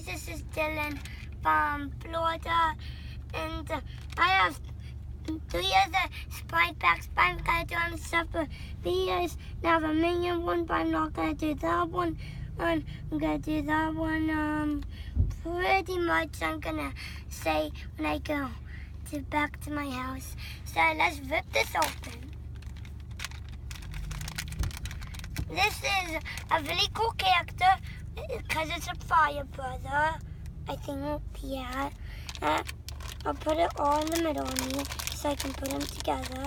this is Dylan from Florida, and I have 3 other Sprite packs, but I'm going to do on separate videos. Now I have a minion one, but I'm not going to do that one. And I'm going to do that one pretty much, I'm going to say when I go back to my house. So let's rip this open. This is a really cool character because it's a fire brother. I think, yeah. I'll put it all in the middle of me so I can put them together.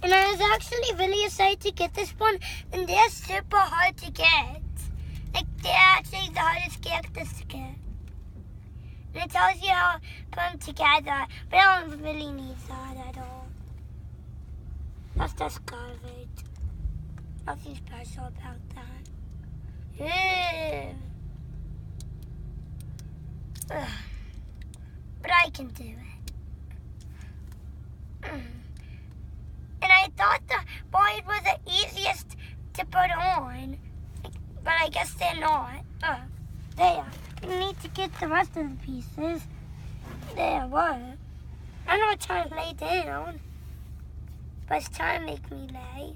And I was actually really excited to get this one, and they're super hard to get. Like, they're actually the hardest characters to get. And it tells you how to put them together, but I don't really need that at all. That's just garbage. Nothing special about that. Ew. Ugh. But I can do it. And I thought the boys were the easiest to put on, but I guess they're not. There. You need to get the rest of the pieces. There, what? I'm not trying to lay down, but it's trying to make me lay.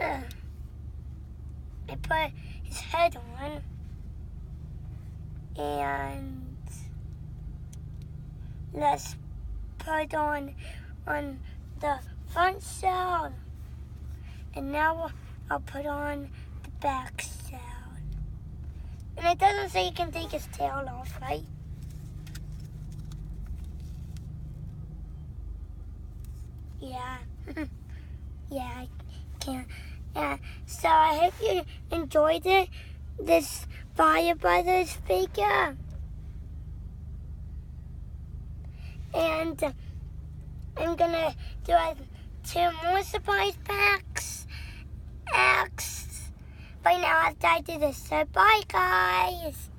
I put his head on, and let's put on the front shell, and now I'll put on the back shell. And it doesn't say you can take his tail off, right? Yeah. Yeah, I can. Yeah. So I hope you enjoyed it, this Fire Brothers figure. And I'm gonna do 2 more surprise packs. Right now after I do this. So bye guys.